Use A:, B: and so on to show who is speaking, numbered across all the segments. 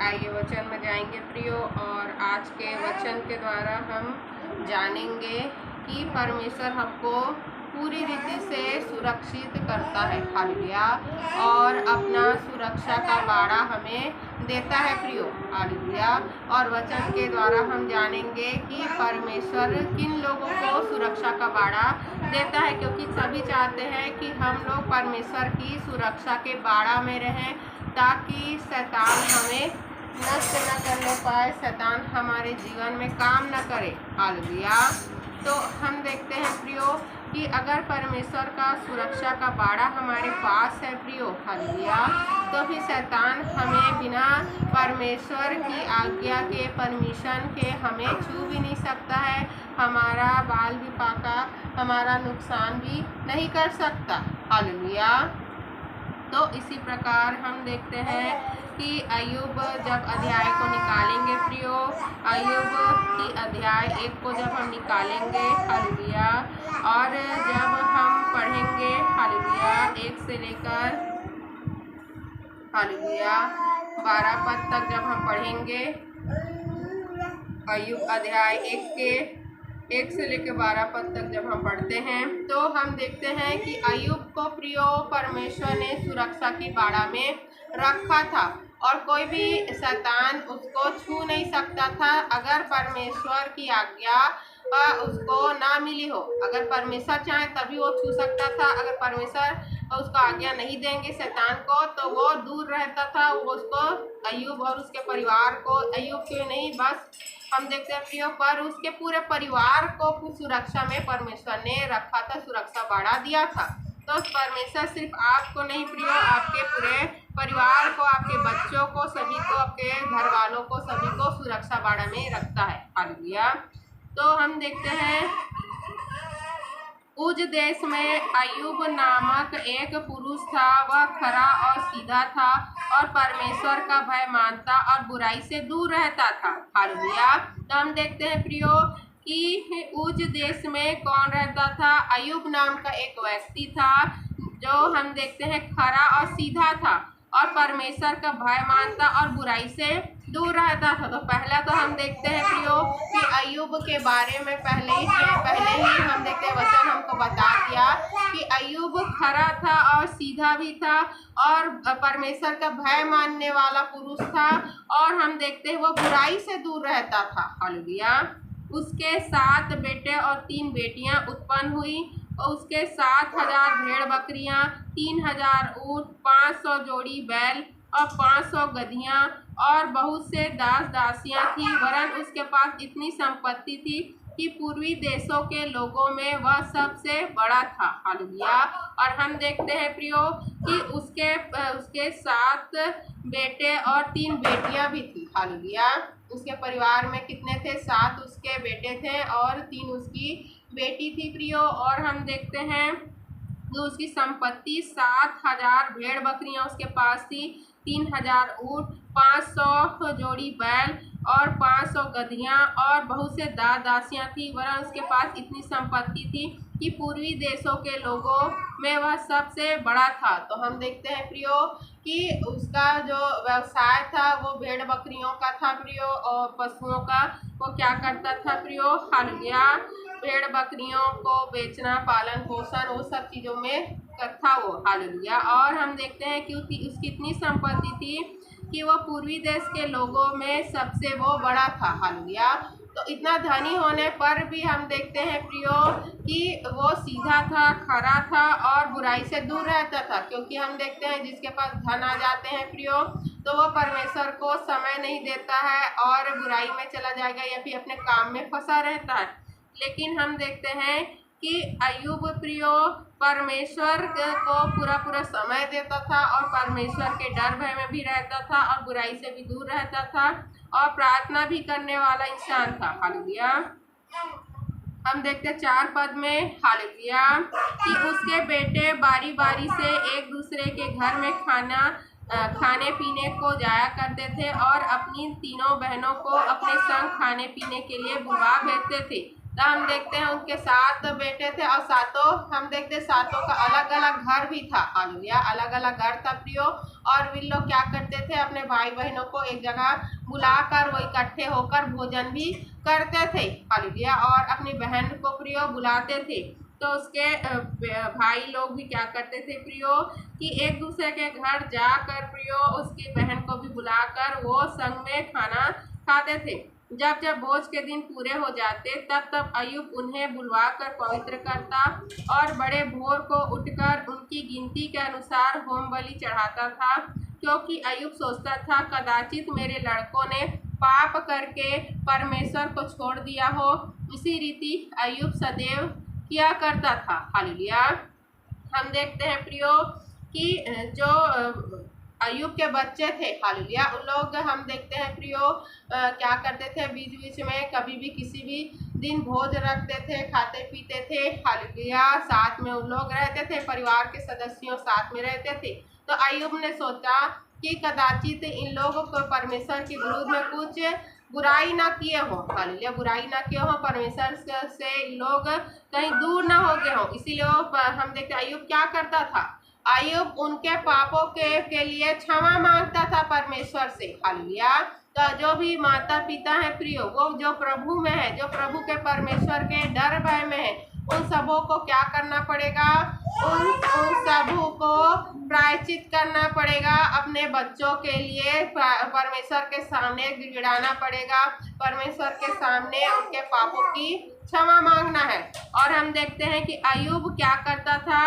A: आइए वचन में जाएंगे प्रियो, और आज के वचन के द्वारा हम जानेंगे कि परमेश्वर हमको पूरी रीति से सुरक्षित करता है, हालेलुया, और अपना सुरक्षा का बाड़ा हमें देता है प्रियो, हालेलुया। और वचन के द्वारा हम जानेंगे कि परमेश्वर किन लोगों को सुरक्षा का बाड़ा देता है, क्योंकि सभी चाहते हैं कि हम लोग परमेश्वर की सुरक्षा के बाड़ा में रहें, ताकि शैतान हमें नष्ट न करने पाए, शैतान हमारे जीवन में काम न करे, हालेलुया। तो हम देखते हैं प्रियो कि अगर परमेश्वर का सुरक्षा का बाड़ा हमारे पास है प्रियो, हालेलुया, तो फिर शैतान हमें बिना परमेश्वर की आज्ञा के, परमिशन के हमें छू भी नहीं सकता है, हमारा बाल भी पाका, हमारा नुकसान भी नहीं कर सकता, हालेलुया। तो इसी प्रकार हम देखते हैं कि अय्यूब जब अध्याय को निकालेंगे प्रियो, अय्यूब की अध्याय 1 को जब हम निकालेंगे, हालेलुया, और जब हम पढ़ेंगे, हालेलुया, 1 से लेकर, हालेलुया, 12 पद तक जब हम पढ़ेंगे, अय्यूब अध्याय 1 के 1 से लेकर 12 पद तक जब हम पढ़ते हैं, तो हम देखते हैं कि अय्यूब को प्रियो परमेश्वर ने सुरक्षा की बाड़ा में रखा था, और कोई भी शैतान उसको छू नहीं सकता था अगर परमेश्वर की आज्ञा उसको ना मिली हो। अगर परमेश्वर चाहे तभी वो छू सकता था, अगर परमेश्वर उसको आज्ञा नहीं देंगे शैतान को, तो वो दूर रहता था। वो उसको, अय्यूब और उसके परिवार को, अय्यूब के नहीं बस हम देखते हैं प्रियो, पर उसके पूरे परिवार को सुरक्षा में परमेश्वर ने रखा था, सुरक्षा बाड़ा दिया था। तो परमेश्वर सिर्फ आपको नहीं प्रियो, आपके पूरे परिवार को, आपके बच्चों को, सभी को, आपके घर वालों को, सभी को सुरक्षा बाड़ा में रखता है, हालेलुया। तो हम देखते हैं उज देश में अय्यूब नामक एक पुरुष था। वह खरा और सीधा था और परमेश्वर का भय मानता और बुराई से दूर रहता था, हालेलुया। तो हम देखते हैं प्रियो कि उज देश में कौन रहता था? अय्यूब नाम का एक व्यक्ति था, जो हम देखते हैं खरा और सीधा था और परमेश्वर का भय मानता और बुराई से दूर रहता था। तो पहला तो हम देखते हैं प्रियो कि अय्यूब के बारे में पहले ही हम देखते हैं, वचन हमको बता दिया कि अय्यूब खरा था और सीधा भी था और परमेश्वर का भय मानने वाला पुरुष था, और हम देखते हैं वो बुराई से दूर रहता था, हालेलुया। उसके 7 बेटे और 3 बेटियां उत्पन्न हुई, और उसके 7,000 भेड़ बकरियां, 3,000 ऊँट, 500 जोड़ी बैल और 500 गधियां और बहुत से दास दासियां थी। वरन उसके पास इतनी संपत्ति थी कि पूर्वी देशों के लोगों में वह सबसे बड़ा था, हालेलुया। और हम देखते हैं प्रियो कि उसके 7 बेटे और 3 बेटियां भी थी, हालेलुया। उसके परिवार में कितने थे? 7 उसके बेटे थे और 3 उसकी बेटी थी प्रियो। और हम देखते हैं तो उसकी संपत्ति 7,000 भेड़ बकरियां उसके पास थी, 3,000 ऊँट, 500 जोड़ी बैल और 500 गधियां और बहुत से दास दासियां थी। वरन उसके पास इतनी संपत्ति थी कि पूर्वी देशों के लोगों में वह सबसे बड़ा था। तो हम देखते हैं प्रियो कि उसका जो व्यवसाय था वो भेड़ बकरियों का था प्रियो, और पशुओं का वो क्या करता था प्रियो, हालेलुया, भेड़ बकरियों को बेचना, पालन पोषण, वो सब चीज़ों में था वो, हालेलुया। और हम देखते हैं कि उसकी इतनी संपत्ति थी कि वो पूर्वी देश के लोगों में सबसे वो बड़ा था, हालेलुया। तो इतना धनी होने पर भी हम देखते हैं प्रियो कि वो सीधा था, खरा था और बुराई से दूर रहता था, क्योंकि हम देखते हैं जिसके पास धन आ जाते हैं प्रियो, तो वो परमेश्वर को समय नहीं देता है और बुराई में चला जाएगा या फिर अपने काम में फंसा रहता है। लेकिन हम देखते हैं कि अय्यूब प्रियो परमेश्वर को पूरा समय देता था और परमेश्वर के डर भय में भी रहता था और बुराई से भी दूर रहता था और प्रार्थना भी करने वाला इंसान था, हालेलुया। हम देखते 4 पद में, हालेलुया, कि उसके बेटे बारी बारी से एक दूसरे के घर में खाने पीने को जाया करते थे और अपनी तीनों बहनों को अपने संग खाने पीने के लिए बुला भेजते थे। तो हम देखते हैं उनके 7 बेटे थे और सातों हम देखते हैं सातों का अलग अलग घर भी था। हालेलुया, अलग अलग घर था प्रियो। और वे लोग क्या करते थे, अपने भाई बहनों को एक जगह बुलाकर वो इकट्ठे होकर भोजन भी करते थे। हालेलुया, और अपनी बहन को प्रियो बुलाते थे। तो उसके भाई लोग भी क्या करते थे प्रियो कि एक दूसरे के घर जाकर प्रियो उसकी बहन को भी बुलाकर वो संग में खाना खाते थे। जब जब भोज के दिन पूरे हो जाते तब तब अय्यूब उन्हें बुलवाकर पवित्र करता और बड़े भोर को उठकर उनकी गिनती के अनुसार होम बलि चढ़ाता था, क्योंकि अय्यूब सोचता था कदाचित मेरे लड़कों ने पाप करके परमेश्वर को छोड़ दिया हो। इसी रीति अय्यूब सदैव किया करता था। हालेलुया, हम देखते हैं प्रियो कि जो अय्यूब के बच्चे थे, हालेलुया, उन लोग हम देखते हैं प्रियो क्या करते थे, बीच बीच में कभी भी किसी भी दिन भोज रखते थे, खाते पीते थे। हालेलुया, साथ में उन लोग रहते थे, परिवार के सदस्यों साथ में रहते थे। तो अय्यूब ने सोचा कि कदाचित इन लोगों को परमेश्वर के विरुद्ध में कुछ बुराई ना किए हो। हालेलुया, बुराई ना किए हो, परमेश्वर से लोग कहीं दूर ना हो गए हो। इसीलिए हम देखते अय्यूब क्या करता था, अय्यूब उनके पापों के लिए क्षमा मांगता था परमेश्वर से। हालेलुया, तो जो भी माता पिता है प्रियो, वो जो प्रभु में है, जो प्रभु के परमेश्वर के डर भय में है, उन सबों को क्या करना पड़ेगा, उन सबों को प्रायश्चित करना पड़ेगा। अपने बच्चों के लिए परमेश्वर के सामने गिड़गिड़ाना पड़ेगा, परमेश्वर के सामने उनके पापों की क्षमा मांगना है। और हम देखते हैं कि अय्यूब क्या करता था,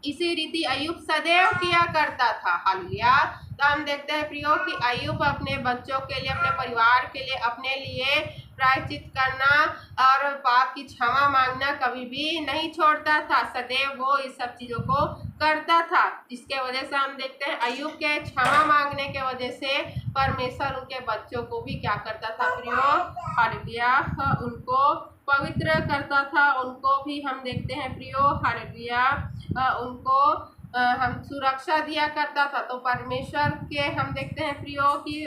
A: इसी रीति अय्यूब सदैव किया करता था। हालेलुया, तो हम देखते हैं प्रियो कि अय्यूब अपने बच्चों के लिए, अपने परिवार के लिए, अपने लिए प्रायश्चित करना और पाप की क्षमा मांगना कभी भी नहीं छोड़ता था। सदैव वो इस सब चीज़ों को करता था। इसके वजह से हम देखते हैं अय्यूब के क्षमा मांगने के वजह से परमेश्वर उनके बच्चों को भी क्या करता था प्रियो, हालेलुया, उनको पवित्र करता था। उनको भी हम देखते हैं प्रियो, हालेलुया, उनको हम सुरक्षा दिया करता था। तो परमेश्वर के हम देखते हैं प्रियो कि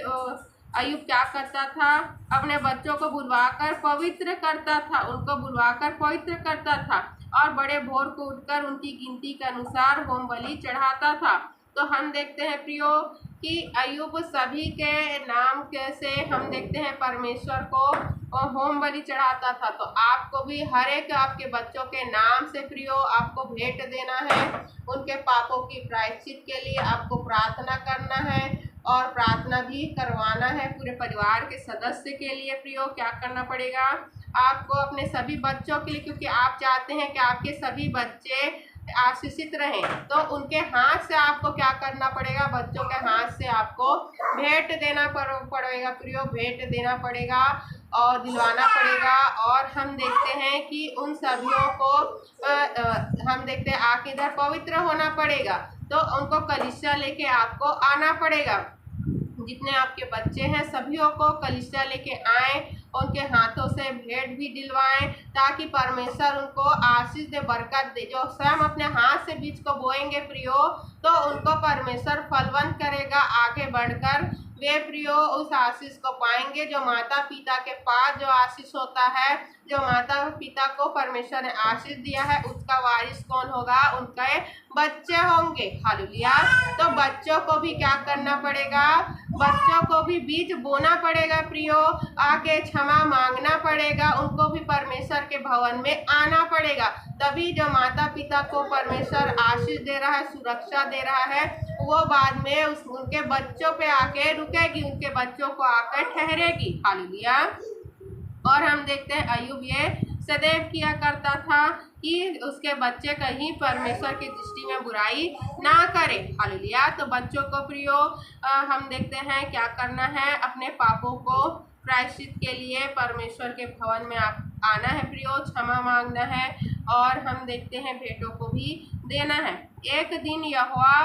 A: अय्यूब क्या करता था, अपने बच्चों को बुलवाकर पवित्र करता था, उनको बुलवाकर पवित्र करता था और बड़े भोर को उठकर उनकी गिनती के अनुसार होम बलि चढ़ाता था। तो हम देखते हैं प्रियो कि अय्यूब सभी के नाम के से हम देखते हैं परमेश्वर को होम बलि चढ़ाता था। तो आपको भी हर एक आपके बच्चों के नाम से प्रियो आपको भेंट देना है, उनके पापों की प्रायश्चित के लिए आपको प्रार्थना करना है और प्रार्थना भी करवाना है। पूरे परिवार के सदस्य के लिए प्रियो क्या करना पड़ेगा, आपको अपने सभी बच्चों के लिए, क्योंकि आप चाहते हैं कि आपके सभी बच्चे आशीषित रहें, तो उनके हाथ से आपको क्या करना पड़ेगा, बच्चों के हाथ से आपको भेंट देना पड़ेगा प्रियो, भेंट देना पड़ेगा और दिलवाना पड़ेगा। और हम देखते हैं कि उन सभियों को हम देखते हैं आके इधर पवित्र होना पड़ेगा, तो उनको कलीसिया लेके आपको आना पड़ेगा। जितने आपके बच्चे हैं सभियों को कलीसिया लेके आए, उनके हाथों से भेंट भी दिलवाएं, ताकि परमेश्वर उनको आशीष दे, बरकत दे। जो स्वयं अपने हाथ से बीज को बोएंगे प्रियो, तो उनको परमेश्वर फलवंत करेगा, आगे बढ़कर वे प्रियो उस आशीष को पाएंगे। जो माता पिता के पास जो आशीष होता है, जो माता पिता को परमेश्वर ने आशीष दिया है, उसका वारिस कौन होगा, उनके बच्चे होंगे। हालेलुया, तो बच्चों को भी क्या करना पड़ेगा, बच्चों को भी बीज बोना पड़ेगा प्रियो, आके क्षमा मांगना पड़ेगा, उनको भी परमेश्वर के भवन में आना पड़ेगा। तभी जो माता पिता को परमेश्वर आशीष दे रहा है, सुरक्षा दे रहा है, वो बाद में उनके बच्चों पे आके रुकेगी, उनके बच्चों को आकर ठहरेगी। हालेलुया, और हम देखते हैं अय्यूब ये सदैव किया करता था कि उसके बच्चे कहीं परमेश्वर की दृष्टि में बुराई ना करे। हालेलुया, तो बच्चों को प्रियो हम देखते हैं क्या करना है, अपने पापों को प्रायश्चित के लिए परमेश्वर के भवन में आना है प्रियो, क्षमा मांगना है और हम देखते हैं भेंटों को भी देना है। एक दिन यहोवा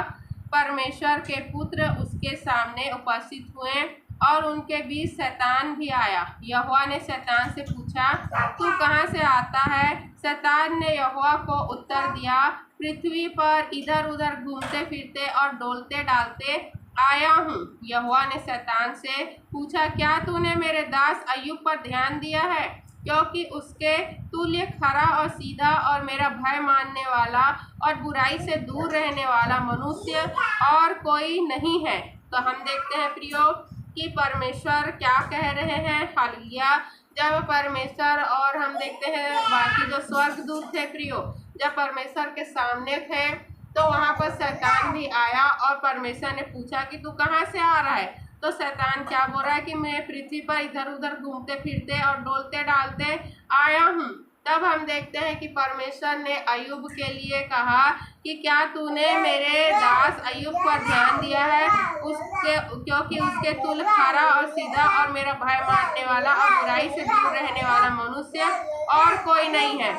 A: परमेश्वर के पुत्र उसके सामने उपस्थित हुए और उनके बीच शैतान भी आया। यहोवा ने शैतान से पूछा, तू कहाँ से आता है? शैतान ने यहोवा को उत्तर दिया, पृथ्वी पर इधर उधर घूमते फिरते और डोलते डालते आया हूँ। यहोवा ने शैतान से पूछा, क्या तूने मेरे दास अय्यूब पर ध्यान दिया है? क्योंकि उसके तुल्य खरा और सीधा और मेरा भय मानने वाला और बुराई से दूर रहने वाला मनुष्य और कोई नहीं है। तो हम देखते हैं प्रियो कि परमेश्वर क्या कह रहे हैं। हालेलुया। जब परमेश्वर और हम देखते हैं बाकी जो स्वर्गदूत थे प्रियो, जब परमेश्वर के सामने थे तो वहां पर शैतान भी आया और परमेश्वर ने पूछा कि तू कहाँ से आ रहा है। तो शैतान क्या बोल रहा है कि मैं पृथ्वी पर इधर उधर घूमते फिरते और डोलते डालते आया हूँ। तब हम देखते हैं कि परमेश्वर ने अय्यूब के लिए कहा कि क्या तूने मेरे दास अय्यूब पर ध्यान दिया है, उसके क्योंकि उसके तुल खरा और सीधा और मेरा भय मानने वाला और बुराई से दूर रहने वाला मनुष्य और कोई नहीं है।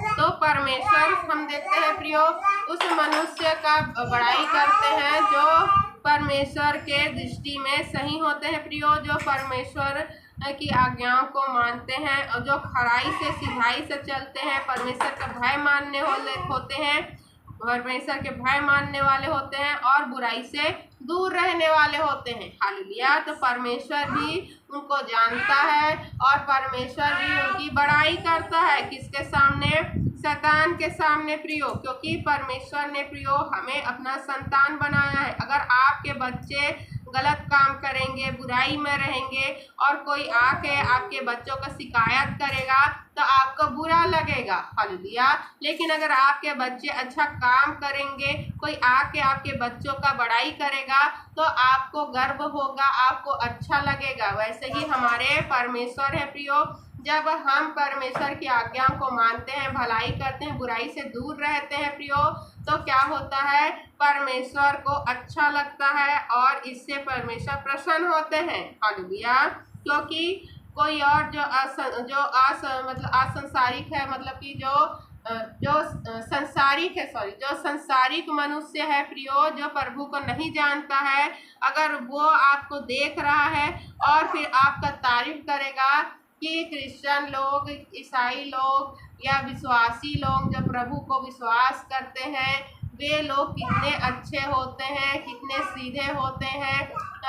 A: तो परमेश्वर हम देखते हैं प्रियो उस मनुष्य का बड़ाई करते हैं जो परमेश्वर के दृष्टि में सही होते हैं प्रियो, जो परमेश्वर की आज्ञाओं को मानते हैं और जो खराई से सिधाई से चलते हैं, परमेश्वर का भय मानने होते हैं, परमेश्वर के भय मानने वाले होते हैं और बुराई से दूर रहने वाले होते हैं। हालेलुया। तो परमेश्वर भी उनको जानता है और परमेश्वर भी उनकी बड़ाई करता है। किसके सामने? शैतान के सामने प्रियो, क्योंकि परमेश्वर ने प्रियो हमें अपना संतान बनाया है। अगर आपके बच्चे गलत काम करेंगे, बुराई में रहेंगे और कोई आके आपके बच्चों का शिकायत करेगा तो आपको बुरा लगेगा। हालेलुया। लेकिन अगर आपके बच्चे अच्छा काम करेंगे, कोई आके आपके बच्चों का बड़ाई करेगा तो आपको गर्व होगा, आपको अच्छा लगेगा। वैसे ही हमारे परमेश्वर है प्रियो, जब हम परमेश्वर की आज्ञाओं को मानते हैं, भलाई करते हैं, बुराई से दूर रहते हैं प्रियो, तो क्या होता है? परमेश्वर को अच्छा लगता है और इससे परमेश्वर प्रसन्न होते हैं। हालेलुया। क्योंकि कोई और जो मतलब असंसारिक है, मतलब कि जो संसारिक मनुष्य है प्रियो, जो प्रभु को नहीं जानता है, अगर वो आपको देख रहा है और फिर आपका तारीफ करेगा कि क्रिश्चियन लोग, ईसाई लोग या विश्वासी लोग जो प्रभु को विश्वास करते हैं, वे लोग कितने अच्छे होते हैं, कितने सीधे होते हैं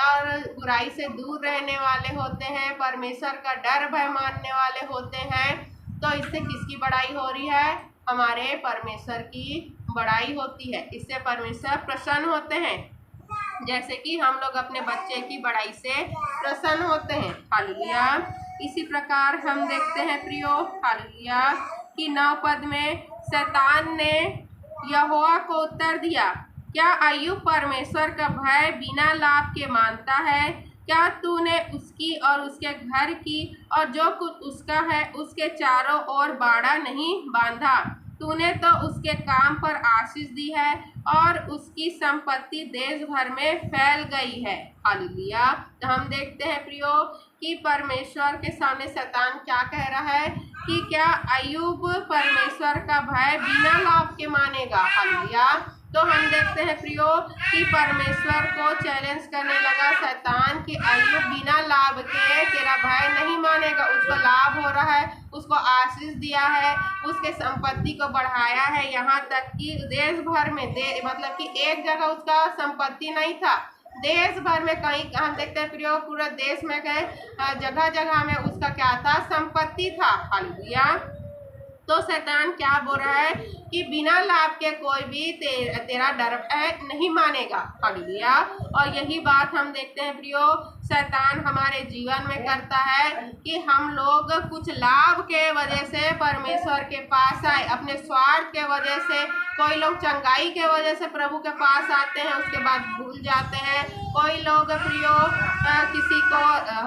A: और बुराई से दूर रहने वाले होते हैं, परमेश्वर का डर भय मानने वाले होते हैं, तो इससे किसकी बड़ाई हो रही है? हमारे परमेश्वर की बड़ाई होती है। इससे परमेश्वर प्रसन्न होते हैं, जैसे कि हम लोग अपने बच्चे की बड़ाई से प्रसन्न होते हैं। हालेलुया। इसी प्रकार हम देखते हैं प्रियो, हालेलुया, कि 9 पद में शैतान ने यहोवा को उत्तर दिया, क्या अय्यूब परमेश्वर का भय बिना लाभ के मानता है? क्या तूने उसकी और उसके घर की और जो कुछ उसका है उसके चारों ओर बाड़ा नहीं बांधा? तूने तो उसके काम पर आशीष दी है और उसकी संपत्ति देश भर में फैल गई है। हालेलुया। तो हम देखते हैं प्रियो कि परमेश्वर के सामने शैतान क्या कह रहा है कि क्या अय्यूब परमेश्वर का भय बिना लाभ के मानेगा? हालेलुया। तो हम देखते हैं प्रियो कि परमेश्वर को चैलेंज करने लगा शैतान कि अय्यूब बिना लाभ के तेरा भय नहीं मानेगा। उसको लाभ हो रहा है, उसको आशीष दिया है, उसके संपत्ति को बढ़ाया है, यहाँ तक कि देश भर में मतलब कि एक जगह उसका संपत्ति नहीं था, देश भर में कहीं हम देखते हैं प्रियो पूरे देश में गए, जगह जगह में उसका क्या था? संपत्ति था। हालेलुया। तो शैतान क्या बोल रहा है कि बिना लाभ के कोई भी तेरा डर नहीं मानेगा। हालेलुया। और यही बात हम देखते हैं प्रियो शैतान हमारे जीवन में करता है कि हम लोग कुछ लाभ के वजह से परमेश्वर के पास आए, अपने स्वार्थ के वजह से। कोई लोग चंगाई के वजह से प्रभु के पास आते हैं, उसके बाद भूल जाते हैं। कोई लोग प्रियो किसी को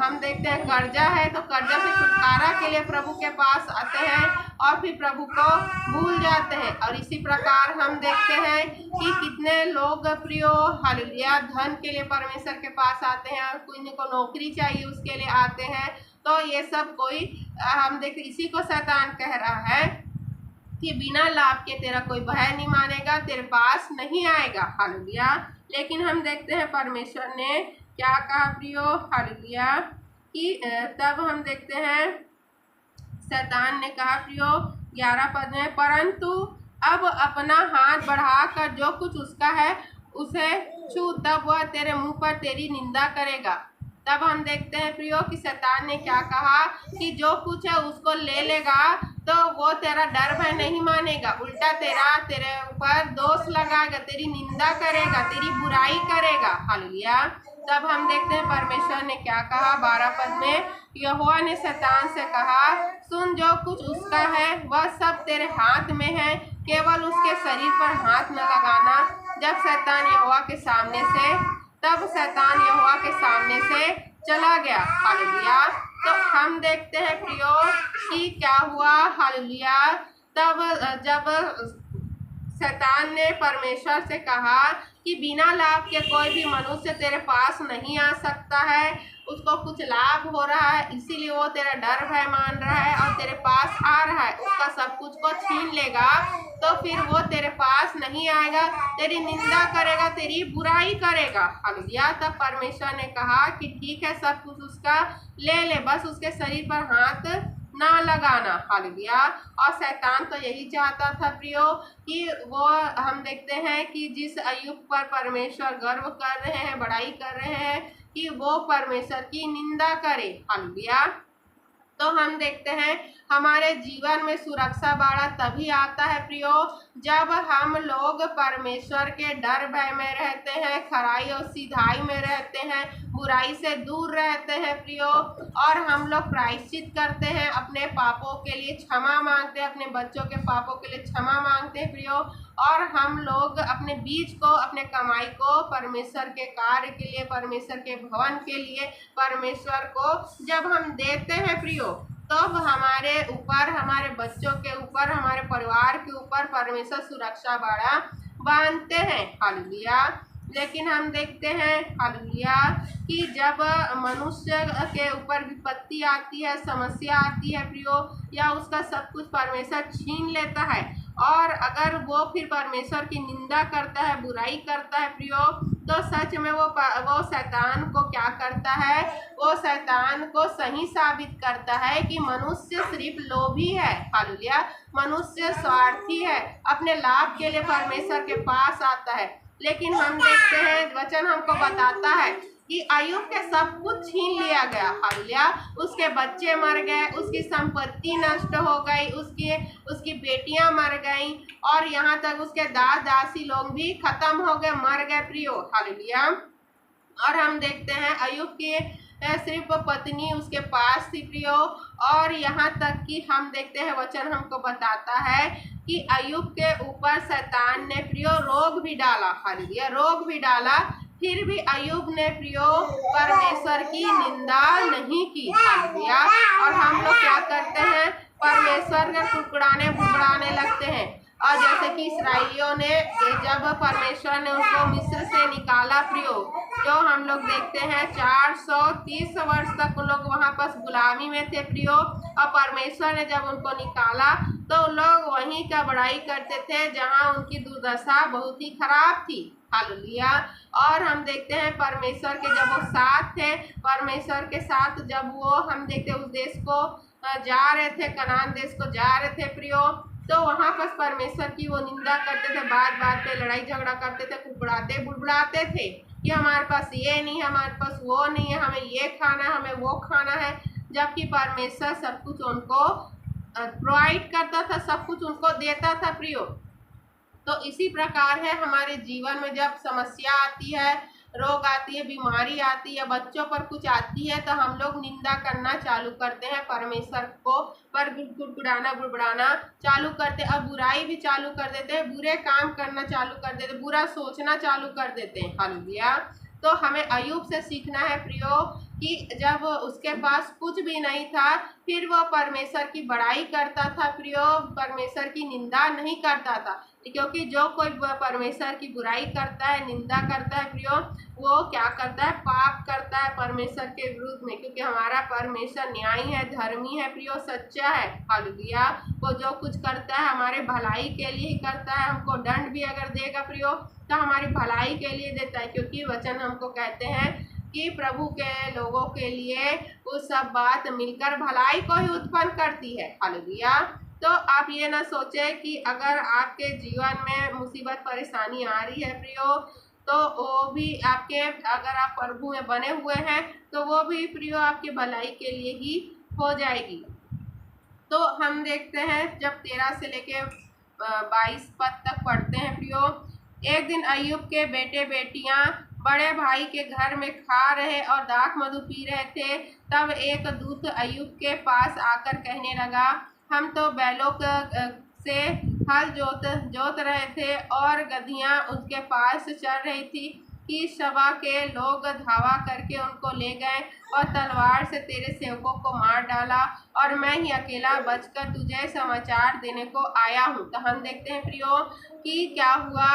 A: हम देखते हैं कर्जा है तो कर्जा से छुटकारा के लिए प्रभु के पास आते हैं और फिर प्रभु को भूल जाते हैं। और इसी प्रकार हम देखते हैं कि कितने लोग प्रियो हालेलुया धन के लिए परमेश्वर के पास आते हैं और कोई को नौकरी चाहिए उसके लिए आते हैं। तो ये सब कोई हम देखते, इसी को शैतान कह रहा है कि बिना लाभ के तेरा कोई भय नहीं मानेगा, तेरे पास नहीं आएगा। हालेलुया। लेकिन हम देखते हैं परमेश्वर ने क्या कहा प्रियो, हालेलुया, कि तब हम देखते हैं शैतान ने कहा प्रियो 11 पद में, परंतु अब अपना हाथ बढ़ाकर जो कुछ उसका है उसे छू, तब वह तेरे मुंह पर तेरी निंदा करेगा। तब हम देखते हैं प्रियो कि शैतान ने क्या कहा कि जो कुछ है उसको ले लेगा तो वो तेरा डर भय नहीं मानेगा, उल्टा तेरे ऊपर दोष लगाएगा, तेरी निंदा करेगा, तेरी बुराई करेगा। हालेलुया। तब हम देखते हैं परमेश्वर ने क्या कहा 12 पद में, यहोवा ने शैतान से कहा, सुन, जो कुछ उसका है वह सब तेरे हाथ में है, केवल उसके शरीर पर हाथ न लगाना। तब शैतान यहोवा के सामने से चला गया। हालेलुया। तो हम देखते हैं प्रियो कि क्या हुआ। हालेलुया। तब जब शैतान ने परमेश्वर से कहा कि बिना लाभ के कोई भी मनुष्य तेरे पास नहीं आ सकता है, उसको कुछ लाभ हो रहा है इसीलिए वो तेरा डर भय मान रहा है और तेरे पास आ रहा है, उसका सब कुछ को छीन लेगा तो फिर वो तेरे पास नहीं आएगा, तेरी निंदा करेगा, तेरी बुराई करेगा। हालेलुया। तब परमेश्वर ने कहा कि ठीक है, सब कुछ उसका ले ले, बस उसके शरीर पर हाथ ना लगाना। हालेलुया। और शैतान तो यही चाहता था प्रियो कि वो, हम देखते हैं कि जिस अय्यूब पर परमेश्वर गर्व कर रहे हैं, बड़ाई कर रहे हैं, कि वो परमेश्वर की निंदा करे। हालेलुया। तो हम देखते हैं हमारे जीवन में सुरक्षा बाड़ा तभी आता है प्रियो जब हम लोग परमेश्वर के डर भय में रहते हैं, खराई और सीधाई में रहते हैं, बुराई से दूर रहते हैं प्रियो, और हम लोग प्रायश्चित करते हैं, अपने पापों के लिए क्षमा मांगते हैं, अपने बच्चों के पापों के लिए क्षमा मांगते हैं प्रियो, और हम लोग अपने बीज को, अपने कमाई को परमेश्वर के कार्य के लिए, परमेश्वर के भवन के लिए, परमेश्वर को जब हम देते हैं प्रियो, तब हमारे ऊपर, हमारे बच्चों के ऊपर, हमारे परिवार के ऊपर परमेश्वर सुरक्षा बाड़ा बांधते हैं। हालेलुया। लेकिन हम देखते हैं हालेलुया कि जब मनुष्य के ऊपर विपत्ति आती है, समस्या आती है प्रियो, या उसका सब कुछ परमेश्वर छीन लेता है, और अगर वो फिर परमेश्वर की निंदा करता है, बुराई करता है प्रियो, तो सच में वो शैतान को क्या करता है, वो शैतान को सही साबित करता है कि मनुष्य सिर्फ लोभी है। हालेलुया। मनुष्य स्वार्थी है, अपने लाभ के लिए परमेश्वर के पास आता है। लेकिन हम देखते हैं वचन हमको बताता है कि अय्यूब के सब कुछ छीन लिया गया। हालेलुया। उसके बच्चे मर गए, उसकी संपत्ति नष्ट हो गई, उसकी बेटियां मर गईं, और यहाँ तक उसके दास दासी लोग भी खत्म हो गए, मर गए प्रियो। हालेलुया। और हम देखते हैं अय्यूब की सिर्फ पत्नी उसके पास थी प्रियो, और यहाँ तक कि हम देखते हैं वचन हमको बताता है कि अय्यूब के ऊपर शैतान ने प्रियो रोग भी डाला। हालेलुया। रोग भी डाला, फिर भी अय्यूब ने प्रियो परमेश्वर की निंदा नहीं की। हालेलुया। और हम लोग क्या करते हैं, परमेश्वर के टुकड़ाने बुड़ाने लगते हैं, और जैसे कि इसराइलियों ने जब परमेश्वर ने उनको मिस्र से निकाला प्रियो, जो हम लोग देखते हैं 430 वर्ष तक लोग वहाँ पर गुलामी में थे प्रियो, और परमेश्वर ने जब उनको निकाला तो लोग वहीं का बड़ाई करते थे जहाँ उनकी दुर्दशा बहुत ही खराब थी। हालेलुया। और हम देखते हैं परमेश्वर के जब वो साथ थे, परमेश्वर के साथ जब वो, हम देखते उस देश को जा रहे थे, कनान देश को जा रहे थे प्रियो, तो वहाँ पर परमेश्वर की वो निंदा करते थे, बात बात पे लड़ाई झगड़ा करते थे, कुड़कुड़ाते बुड़बुड़ाते थे कि हमारे पास ये नहीं है, हमारे पास वो नहीं है, हमें ये खाना है, हमें वो खाना है, जबकि परमेश्वर सब कुछ उनको प्रोवाइड करता था, सब कुछ उनको देता था प्रियो। तो इसी प्रकार है हमारे जीवन में जब समस्या आती है, रोग आती है, बीमारी आती है, बच्चों पर कुछ आती है, तो हम लोग निंदा करना चालू करते हैं, परमेश्वर को पर गुड़गुड़ाना बुड़बुड़ाना चालू करते हैं, और बुराई भी चालू कर देते हैं, बुरे काम करना चालू कर देते हैं, बुरा सोचना चालू कर देते हैं। हालेलुया। तो हमें अय्यूब से सीखना है प्रियो कि जब उसके पास कुछ भी नहीं था, फिर वो परमेश्वर की बड़ाई करता था प्रियो, परमेश्वर की निंदा नहीं करता था, क्योंकि जो कोई परमेश्वर की बुराई करता है, निंदा करता है प्रियो, वो क्या करता है, पाप करता है परमेश्वर के विरुद्ध में, क्योंकि हमारा परमेश्वर न्यायी है, धर्मी है प्रियो, सच्चा है। हालेलुया। वो जो कुछ करता है हमारे भलाई के लिए ही करता है, हमको दंड भी अगर देगा प्रियो तो हमारी भलाई के लिए देता है, क्योंकि वचन हमको कहते हैं कि प्रभु के लोगों के लिए वो सब बात मिलकर भलाई को ही उत्पन्न करती है। हालेलुया। तो आप ये ना सोचे कि अगर आपके जीवन में मुसीबत परेशानी आ रही है प्रियो, तो वो भी आपके, अगर आप प्रभु में बने हुए हैं तो वो भी प्रियो आपकी भलाई के लिए ही हो जाएगी। तो हम देखते हैं जब 13 से लेके 22 पद तक पढ़ते हैं प्रियो। एक दिन अय्यूब के बेटे बेटियां बड़े भाई के घर में खा रहे और दाख मधु पी रहे थे। तब एक दूत अय्यूब के पास आकर कहने लगा, हम तो बैलों से हल जोत रहे थे और गधियां उसके पास चल रही थी कि सभा के लोग धावा करके उनको ले गए और तलवार से तेरे सेवकों को मार डाला और मैं ही अकेला बचकर तुझे समाचार देने को आया हूँ। तो हम देखते हैं प्रियो कि क्या हुआ,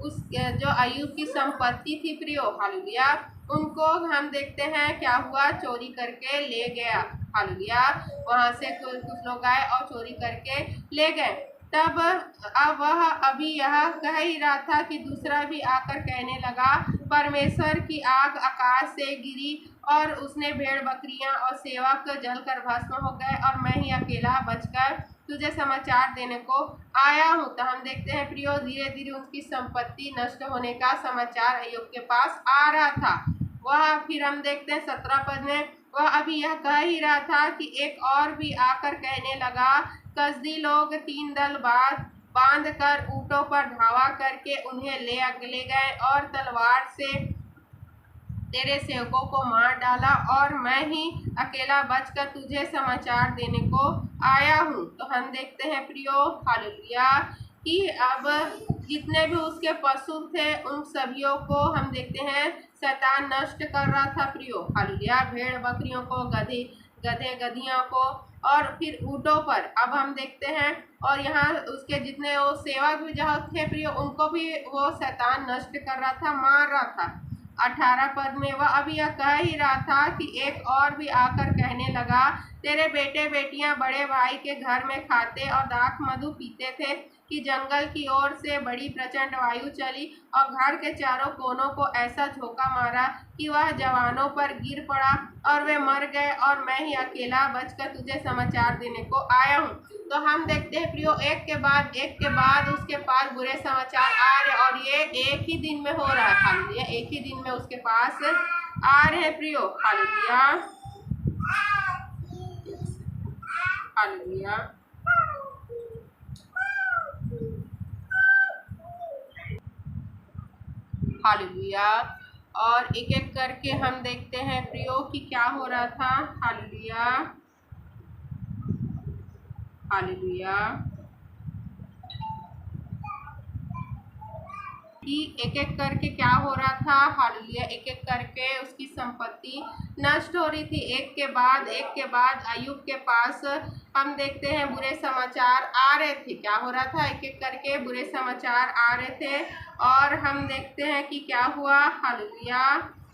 A: उस जो अय्यूब की संपत्ति थी प्रियो, हालेलुया, उनको हम देखते हैं क्या हुआ, चोरी करके ले गया। हालेलुया, वहां से कुछ लोग आए और चोरी करके ले गए। तब अब वह अभी यह कह ही रहा था कि दूसरा भी आकर कहने लगा, परमेश्वर की आग आकाश से गिरी और उसने भेड़ बकरियां और सेवक जलकर भस्म हो गए और मैं ही अकेला बचकर तुझे समाचार देने को आया हूँ। तो हम देखते हैं प्रियो, धीरे धीरे उसकी संपत्ति नष्ट होने का समाचार अय्यूब के पास आ रहा था। वह फिर हम देखते हैं 17 पद में, वह अभी यह कह ही रहा था कि एक और भी आकर कहने लगा, कसदी लोग 3 दल बांध कर ऊँटों पर धावा करके उन्हें ले गए और तलवार से तेरे सेवकों को मार डाला और मैं ही अकेला बचकर तुझे समाचार देने को आया हूँ। तो हम देखते हैं प्रियो, हालेलुया, कि अब जितने भी उसके पशु थे उन सभियों को हम देखते हैं शैतान नष्ट कर रहा था प्रियो, हालेलुया, भेड़ बकरियों को, गधे गधियों को और फिर ऊँटों पर अब हम देखते हैं, और यहाँ उसके जितने वो सेवक भी जहाँ थे प्रियो उनको भी वो शैतान नष्ट कर रहा था, मार रहा था। 18 पद में वह अभी यह कह ही रहा था कि एक और भी आकर कहने लगा, तेरे बेटे बेटियां बड़े भाई के घर में खाते और दाख मधु पीते थे कि जंगल की ओर से बड़ी प्रचंड वायु चली और घर के चारों कोनों को ऐसा झोंका मारा कि वह जवानों पर गिर पड़ा और वे मर गए और मैं ही अकेला बचकर तुझे समाचार देने को आया हूँ। तो हम देखते हैं प्रियो, एक के बाद उसके पास बुरे समाचार आ रहे और ये एक ही दिन में हो रहा है। हालेलुया, एक ही दिन में उसके पास आ रहे हैं प्रियो, हालेलुया, हालेलुया। हालेलुया, और एक एक करके हम देखते हैं प्रियो कि क्या हो रहा था। हालेलुया, हालेलुया, कि एक एक करके क्या हो रहा था। हालेलुया, एक एक करके उसकी संपत्ति नष्ट हो रही थी। एक के बाद अय्यूब के पास हम देखते हैं बुरे समाचार आ रहे थे। क्या हो रहा था, एक एक करके बुरे समाचार आ रहे थे और हम देखते हैं कि क्या हुआ। हालेलुया,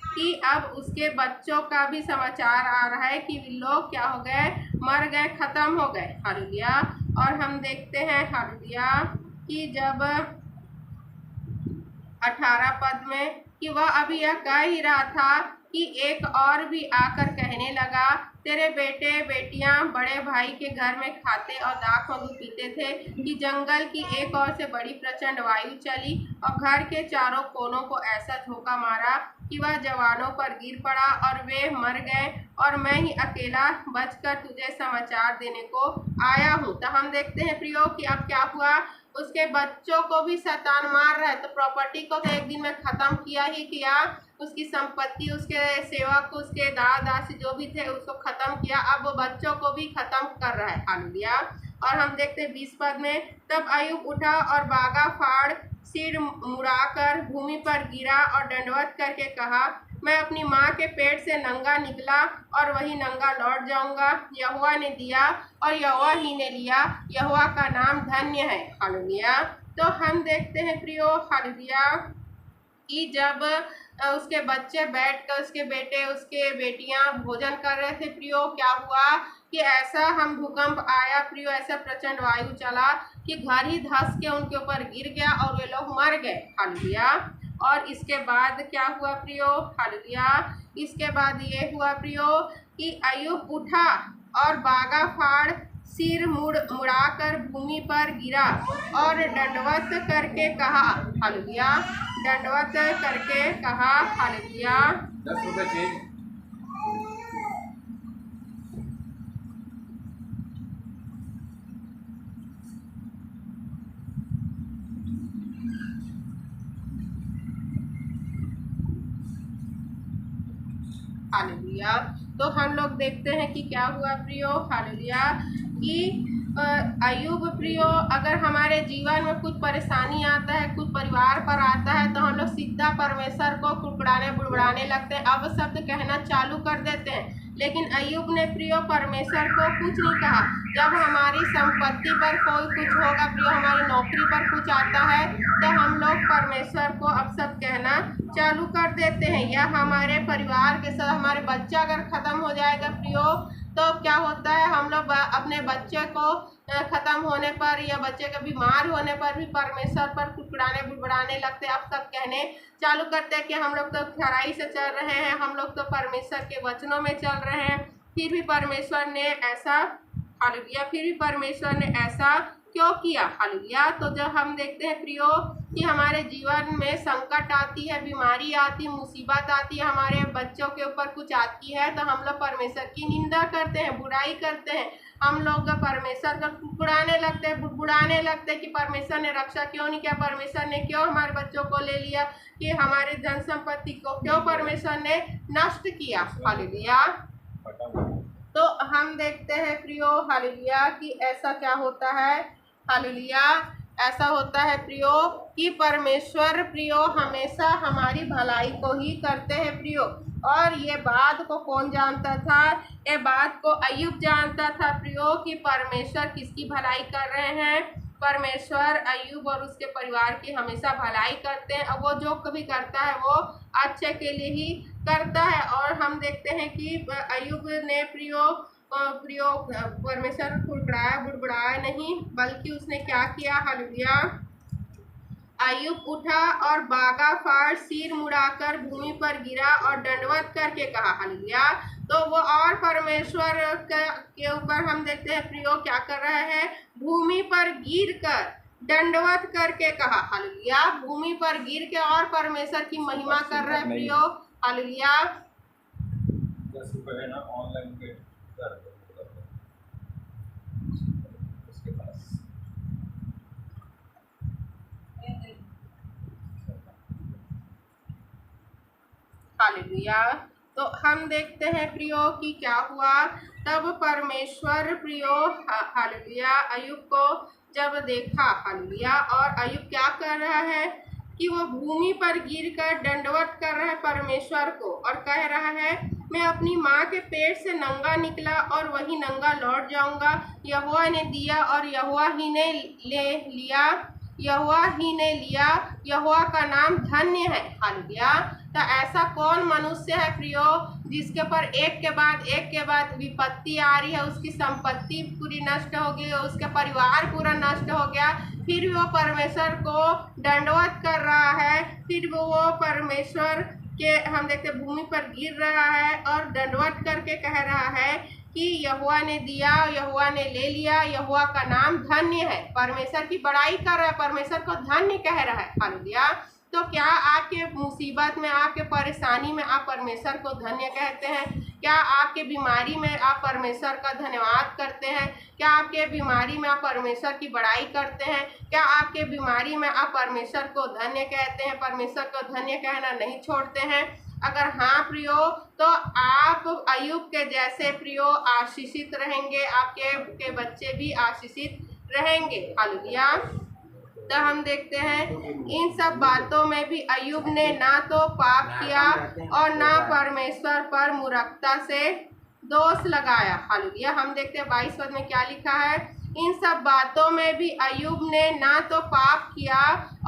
A: कि अब उसके बच्चों का भी समाचार आ रहा है कि लोग क्या हो गए, मर गए, खत्म हो गए। हालेलुया, और हम देखते हैं हालेलुया कि जब 18 पद में कि वह अभी यह कह ही रहा था कि एक और भी आकर कहने लगा, तेरे बेटे बेटियां बड़े भाई के घर में खाते और दाख मधु पीते थे कि जंगल की एक ओर से बड़ी प्रचंड वायु चली और घर के चारों कोनों को ऐसा झोंका मारा कि वह जवानों पर गिर पड़ा और वे मर गए और मैं ही अकेला बचकर तुझे समाचार देने को आया हूँ। तो हम देखते हैं प्रियो कि अब क्या हुआ, उसके बच्चों को भी शैतान मार रहा है। तो प्रॉपर्टी को तो एक दिन में खत्म किया ही किया, उसकी संपत्ति, उसके सेवक, उसके दास दासी जो भी थे उसको खत्म किया, अब वो बच्चों को भी खत्म कर रहा है। हालेलुया, और हम देखते हैं 20 पद में, तब अय्यूब उठा और बागा फाड़ सिर मुड़ाकर भूमि पर गिरा और दंडवत करके कहा, मैं अपनी माँ के पेट से नंगा निकला और वही नंगा लौट जाऊंगा। यहोवा ने दिया और यहोवा ही ने लिया, यहोवा का नाम धन्य है। हालेलुया, तो हम देखते हैं प्रियो, हालेलुया, कि जब उसके बच्चे बैठकर, उसके बेटे उसके बेटियां भोजन कर रहे थे प्रियो, क्या हुआ कि ऐसा हम भूकंप आया प्रियो, ऐसा प्रचंड वायु चला कि घर ही धंस के उनके ऊपर गिर गया और वे लोग मर गए। हालेलुया, और इसके बाद क्या हुआ प्रियो, हालेलुया, इसके बाद ये हुआ प्रियो कि अय्यूब उठा और बागा फाड़ सिर मुड़ाकर भूमि पर गिरा और दंडवत करके कहा। हालेलुया, दंडवत करके कहा, हालेलुया।
B: 10 रुपए चेंज।
A: हालेलुया। तो हम लोग देखते हैं कि क्या हुआ प्रियो, हालेलुया, कि अय्यूब प्रियो, अगर हमारे जीवन में कुछ परेशानी आता है, कुछ परिवार पर आता है, तो हम लोग सीधा परमेश्वर को कुड़कुड़ाने बुड़बुड़ाने लगते हैं, अब शब्द कहना चालू कर देते हैं। लेकिन अय्यूब ने प्रियो परमेश्वर को कुछ नहीं कहा। जब हमारी संपत्ति पर कोई कुछ होगा प्रियो, हमारी नौकरी पर कुछ आता है, तो हम लोग परमेश्वर को अब सब कहना चालू कर देते हैं। या हमारे परिवार के साथ हमारे बच्चा अगर ख़त्म हो जाएगा प्रियो, तो क्या होता है, हम लोग अपने बच्चे को ख़त्म होने पर या बच्चे के बीमार होने पर भी परमेश्वर पर कुड़कुड़ाने बुड़बुड़ाने लगते हैं। अब सब कहने चालू करते हैं कि हम लोग तो खराई से चल रहे हैं, हम लोग तो परमेश्वर के वचनों में चल रहे हैं, फिर भी परमेश्वर ने ऐसा, हालेलुया, फिर भी परमेश्वर ने ऐसा क्यों किया, हालेलुया। तो जब हम देखते हैं प्रियो कि हमारे जीवन में संकट आती है, बीमारी आती है, मुसीबत आती है, हमारे बच्चों के ऊपर कुछ आती है, तो हम लोग परमेश्वर की निंदा करते हैं, बुराई करते हैं, हम लोग परमेश्वर का कुड़कुड़ाने लगते हैं, बुड़बुड़ाने लगते हैं कि परमेश्वर ने रक्षा क्यों नहीं किया, परमेश्वर ने क्यों हमारे बच्चों को ले लिया, कि हमारे धन संपत्ति को क्यों परमेश्वर ने नष्ट किया, हालेलुया। तो हम देखते हैं प्रियो, हालेलुया, कि ऐसा क्या होता है, हालेलुया, ऐसा होता है प्रियो कि परमेश्वर प्रियो हमेशा हमारी भलाई को ही करते हैं प्रियो। और ये बात को कौन जानता था, ये बात को अय्यूब जानता था प्रियो कि परमेश्वर किसकी भलाई कर रहे हैं। परमेश्वर अय्यूब और उसके परिवार की हमेशा भलाई करते हैं, और वो जो कभी करता है वो अच्छे के लिए ही करता है। और हम देखते हैं कि अय्यूब ने प्रियो परमेश्वर कुड़कुड़ाया बुड़बुड़ाया नहीं, बल्कि उसने क्या किया, हालेलुया, अय्यूब उठा और बागा फाड़ सिर मुड़ाकर भूमि पर गिरा और दंडवत करके कहा, हालेलुया। तो वो और परमेश्वर के ऊपर हम देखते हैं प्रियो क्या कर रहा है, भूमि पर गिर कर दंडवत करके कहा, हालेलुया, भूमि पर गिर के और परमेश्वर की महिमा कर रहा है प्रियो, हालेलुया।
B: 10 रुपए है ना, ऑनलाइन पे कर दो उसके पास।
A: हालेलुया। तो हम देखते हैं प्रियो कि क्या हुआ, तब परमेश्वर प्रियो, हालेलुया, अय्यूब को जब देखा, हालेलुया, और अय्यूब क्या कर रहा है कि वो भूमि पर गिरकर दंडवत कर रहा है परमेश्वर को, और कह रहा है, मैं अपनी माँ के पेट से नंगा निकला और वही नंगा लौट जाऊंगा। यहोवा ने दिया और यहोवा ही ने ले लिया, यहोवा ही ने लिया, यहोवा का नाम धन्य है, हालेलुया। तो ऐसा कौन मनुष्य है प्रियो जिसके पर एक के बाद विपत्ति आ रही है, उसकी संपत्ति पूरी नष्ट हो गई, उसके परिवार पूरा नष्ट हो गया, फिर भी वो परमेश्वर को दंडवत कर रहा है, फिर वो परमेश्वर के हम देखते भूमि पर गिर रहा है और दंडवत करके कह रहा है कि यहोवा ने दिया, यहोवा ने ले लिया, यहोवा का नाम धन्य है, परमेश्वर की बड़ाई कर रहा है, परमेश्वर को धन्य कह रहा है, हालेलुया। तो क्या आपके मुसीबत में, आपके परेशानी में आप परमेश्वर को धन्य कहते हैं? क्या आपके बीमारी में आप परमेश्वर का धन्यवाद करते हैं? क्या आपके बीमारी में आप परमेश्वर की बड़ाई करते हैं? क्या आपके बीमारी में आप परमेश्वर को धन्य कहते हैं, परमेश्वर को धन्य कहना नहीं छोड़ते हैं? अगर हाँ प्रियो, तो आप अय्यूब के जैसे प्रियो आशीषित रहेंगे, आपके बच्चे भी आशीषित रहेंगे, हालेलुया। तो हम देखते हैं इन सब बातों में भी अय्यूब ने ना तो पाप किया और ना परमेश्वर पर मूर्खता से दोष लगाया, हालेलुया। हम देखते हैं 22 पद में क्या लिखा है, इन सब बातों में भी अय्यूब ने ना तो पाप किया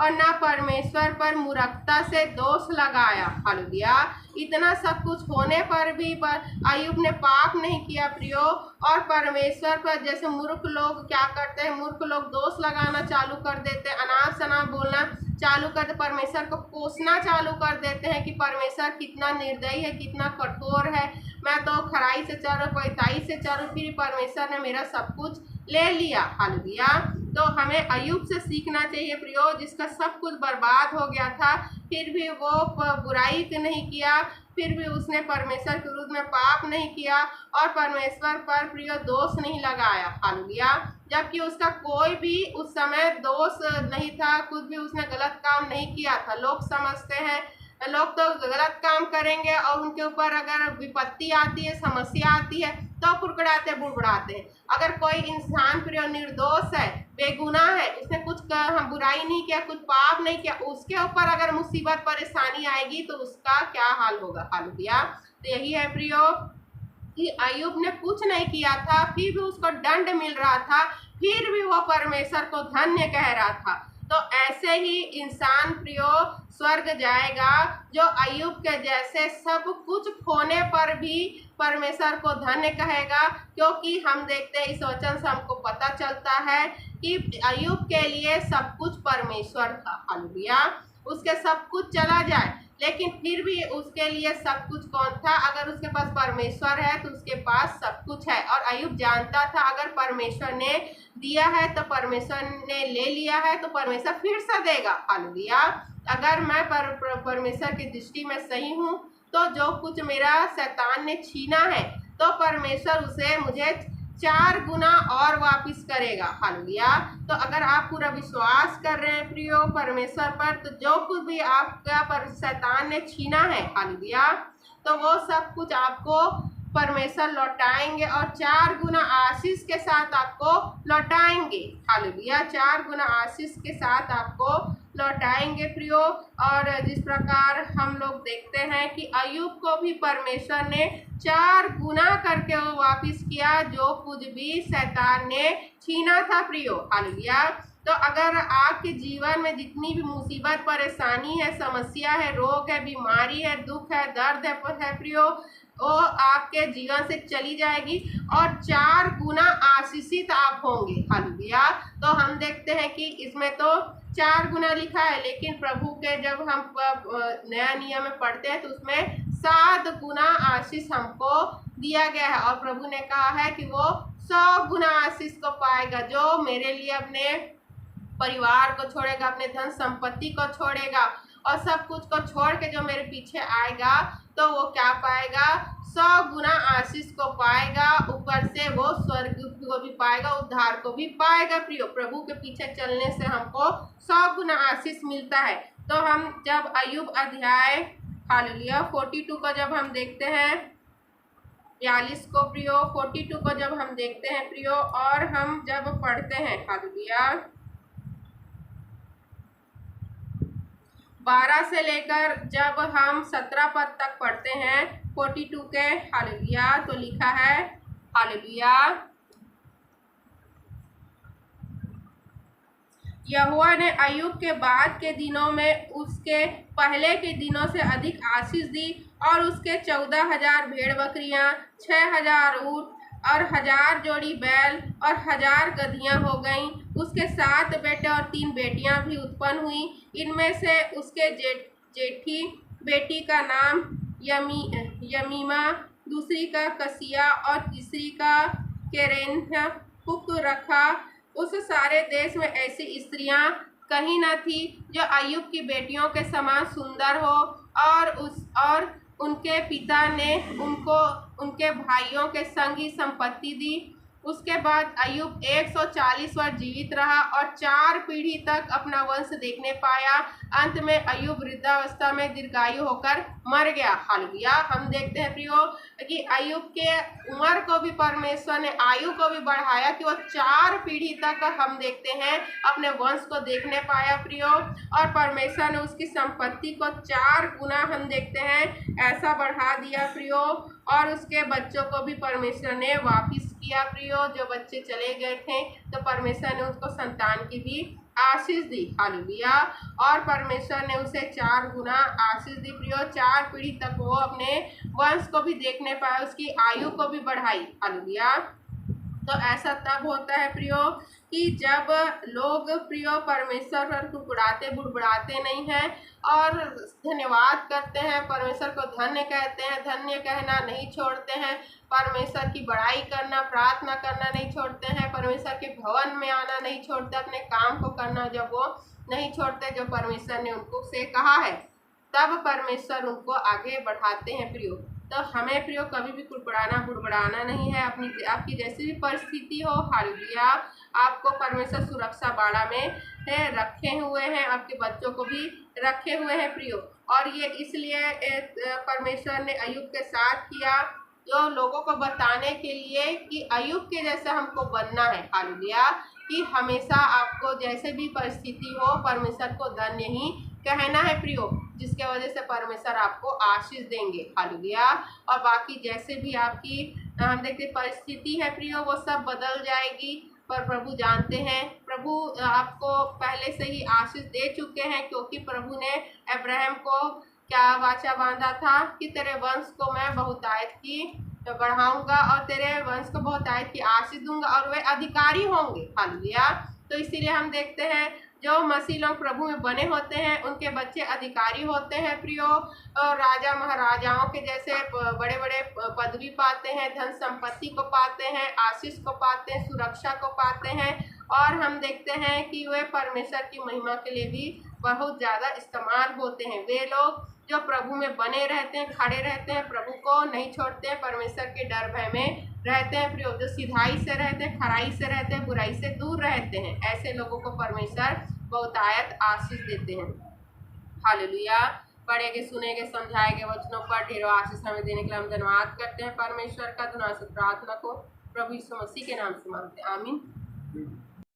A: और ना परमेश्वर पर मूर्खता से दोष लगाया, हालेलुया। इतना सब कुछ होने पर भी अय्यूब ने पाप नहीं किया प्रियो, और परमेश्वर पर जैसे मूर्ख लोग क्या करते हैं, मूर्ख लोग दोष लगाना चालू कर देते हैं, अनाप शनाप बोलना चालू करते, परमेश्वर को कोसना चालू कर देते हैं कि परमेश्वर कितना निर्दयी है, कितना कठोर है, मैं तो खराई से चल रहा, पैताई से चल रहा, फिर परमेश्वर ने मेरा सब कुछ ले लिया, हालेलुया। तो हमें अय्यूब से सीखना चाहिए प्रियो, जिसका सब कुछ बर्बाद हो गया था, फिर भी वो बुराई नहीं किया, फिर भी उसने परमेश्वर के विरुद्ध में पाप नहीं किया और परमेश्वर पर प्रिय दोष नहीं लगाया। हालेलुया। जबकि उसका कोई भी उस समय दोष नहीं था, कुछ भी उसने गलत काम नहीं किया था। लोग समझते हैं, लोग तो गलत काम करेंगे और उनके ऊपर अगर विपत्ति आती है, समस्या आती है तो कुड़कुड़ाते बुड़बुड़ाते हैं। अगर कोई इंसान प्रिय निर्दोष है, बेगुनाह है, उसने कुछ हम बुराई नहीं किया, कुछ पाप नहीं किया, उसके ऊपर अगर मुसीबत परेशानी आएगी तो उसका क्या हाल होगा। हालेलुया। तो यही है प्रियो कि अय्यूब ने कुछ नहीं किया था, फिर भी उसको दंड मिल रहा था, फिर भी वो परमेश्वर को धन्य कह रहा था। तो ऐसे ही इंसान प्रियो स्वर्ग जाएगा जो अय्यूब के जैसे सब कुछ खोने पर भी परमेश्वर को धन्य कहेगा। क्योंकि हम देखते हैं इस वचन से हमको पता चलता है कि अय्यूब के लिए सब कुछ परमेश्वर था। हालेलुया। उसके सब कुछ चला जाए लेकिन फिर भी उसके लिए सब कुछ कौन था? अगर उसके पास परमेश्वर है तो उसके पास सब कुछ है। और अय्यूब जानता था अगर परमेश्वर ने दिया है तो परमेश्वर ने ले लिया है तो परमेश्वर फिर से देगा। हालेलुया। अगर मैं परमेश्वर की दृष्टि में सही हूँ तो जो कुछ मेरा शैतान ने छीना है तो परमेश्वर उसे मुझे 4 गुना और वापिस करेगा। हालेलुया। तो अगर आप पूरा विश्वास कर रहे हैं प्रियो परमेश्वर पर, तो जो कुछ भी आपका पर शैतान ने छीना है, हालेलुया, तो वो सब कुछ आपको परमेश्वर लौटाएंगे और 4 गुना आशीष के साथ आपको लौटाएंगे। हालेलुया। 4 गुना आशीष के साथ आपको लौटाएंगे प्रियो। और जिस प्रकार हम लोग देखते हैं कि अय्यूब को भी परमेश्वर ने 4 गुना करके वो वापिस किया जो कुछ भी शैतान ने छीना था प्रियो। हालेलुया। तो अगर आपके जीवन में जितनी भी मुसीबत, परेशानी है, समस्या है, रोग है, बीमारी है, दुख है, दर्द है प्रियो, वो आपके जीवन से चली जाएगी और 4 गुना आशीषित आप होंगे। हालेलुया। तो हम देखते हैं कि इसमें तो 4 गुना लिखा है, लेकिन प्रभु के जब हम नया नियम में पढ़ते हैं तो उसमें 7 गुना आशीष हमको दिया गया है। और प्रभु ने कहा है कि वो 100 गुना आशीष को पाएगा जो मेरे लिए अपने परिवार को छोड़ेगा, अपने धन संपत्ति को छोड़ेगा और सब कुछ को छोड़ के जो मेरे पीछे आएगा तो वो क्या पाएगा? 100 गुना आशीष को पाएगा। ऊपर से वो स्वर्ग को भी पाएगा, उद्धार को भी पाएगा प्रियो। प्रभु के पीछे चलने से हमको 100 गुना आशीष मिलता है। तो हम जब अय्यूब अध्याय हालेलुया 42 को जब हम देखते हैं, 42 को प्रियो, 42 को जब हम देखते हैं प्रियो और हम जब पढ़ते हैं हालेलुया 12 से लेकर जब हम 17 पद तक पढ़ते हैं 42 के, हालेलुया, तो लिखा है हालेलुया, यहोवा ने अय्यूब के बाद के दिनों में उसके पहले के दिनों से अधिक आशीष दी और उसके 14,000 भेड़ बकरियां, 6,000 ऊँट और 1,000 जोड़ी बैल और 1,000 गदहियां हो गईं। उसके 7 बेटे और 3 बेटियां भी उत्पन्न हुई। इनमें से उसके जेठी बेटी का नाम यमीमा, दूसरी का कसिया और तीसरी का केरेन्हपुक रखा। उस सारे देश में ऐसी स्त्रियां कहीं न थी जो अय्यूब की बेटियों के समान सुंदर हो। और उनके पिता ने उनको उनके भाइयों के संग ही संपत्ति दी। उसके बाद अय्यूब 140 वर्ष जीवित रहा और 4 पीढ़ी तक अपना वंश देखने पाया। अंत में अय्यूब वृद्धावस्था में दीर्घायु होकर मर गया। हालेलुया। हम देखते हैं प्रियो कि अय्यूब के उम्र को भी परमेश्वर ने, आयु को भी बढ़ाया कि वो 4 पीढ़ी तक हम देखते हैं अपने वंश को देखने पाया प्रियो। और परमेश्वर ने उसकी संपत्ति को 4 गुना हम देखते हैं ऐसा बढ़ा दिया प्रियो। और उसके बच्चों को भी परमेश्वर ने वापिस किया प्रियो। जो बच्चे चले गए थे तो परमेश्वर ने उसको संतान की भी आशीष दी। हालेलुया। और परमेश्वर ने उसे 4 गुना आशीष दी प्रियो। 4 पीढ़ी तक वो अपने वंश को भी देखने पाया, उसकी आयु को भी बढ़ाई। हालेलुया। तो ऐसा तब होता है प्रियो कि जब लोग प्रियो परमेश्वर पर कुड़कुड़ाते बुड़बुड़ाते नहीं हैं और धन्यवाद करते हैं, परमेश्वर को धन्य कहते हैं, धन्य कहना नहीं छोड़ते हैं, परमेश्वर की बड़ाई करना, प्रार्थना करना नहीं छोड़ते हैं, परमेश्वर के भवन में आना नहीं छोड़ते, अपने काम को करना जब वो नहीं छोड़ते जो परमेश्वर ने उनको से कहा है। तब परमेश्वर उनको आगे बढ़ाते हैं प्रियो। तो हमें प्रियो कभी भी कुड़कुड़ाना हुड़बड़ाना नहीं है। अपनी आपकी जैसी भी परिस्थिति हो, हालेलुया, आपको परमेश्वर सुरक्षा बाड़ा में रखे हुए हैं, आपके बच्चों को भी रखे हुए हैं प्रियो। और ये इसलिए परमेश्वर ने अय्यूब के साथ किया, जो लोगों को बताने के लिए कि अय्यूब के जैसा हमको बनना है, हालेलुया, कि हमेशा आपको जैसे भी परिस्थिति हो परमेश्वर को धन्य ही कहना है प्रियो, जिसके वजह से परमेश्वर आपको आशीष देंगे, हालेलुया। और बाकी जैसे भी आपकी हम देखते परिस्थिति है प्रियो, वो सब बदल जाएगी, पर प्रभु जानते हैं, प्रभु आपको पहले से ही आशीष दे चुके हैं, क्योंकि प्रभु ने अब्राहम को क्या वाचा बांधा था कि तेरे वंश को मैं बहुतायत की बढ़ाऊंगा और तेरे वंश को बहुतायत की आशीष दूंगा और वे अधिकारी होंगे, हालेलुया। तो इसीलिए हम देखते हैं जो मसीह लोग प्रभु में बने होते हैं उनके बच्चे अधिकारी होते हैं प्रियो, और राजा महाराजाओं के जैसे बड़े बड़े पदवी पाते हैं, धन संपत्ति को पाते हैं, आशीष को पाते हैं, सुरक्षा को पाते हैं। और हम देखते हैं कि वे परमेश्वर की महिमा के लिए भी बहुत ज़्यादा इस्तेमाल होते हैं। वे लोग जो प्रभु में बने रहते हैं, खड़े रहते हैं, प्रभु को नहीं छोड़ते हैं, परमेश्वर के डर भय में रहते हैं प्रियो, जो सिधाई से रहते हैं, खराई से रहते हैं, बुराई से दूर रहते हैं, ऐसे लोगों को परमेश्वर बहुतायत आशीष देते हैं, हालेलुया। पढ़ेगे, सुनेगे, समझाएगे वचनों पर ढेरों आशीष हमें देने के लिए हम धन्यवाद करते हैं परमेश्वर का। धन्यवाद से प्रार्थना को प्रभु यीशु मसीह के नाम से मांगते हैं, आमीन।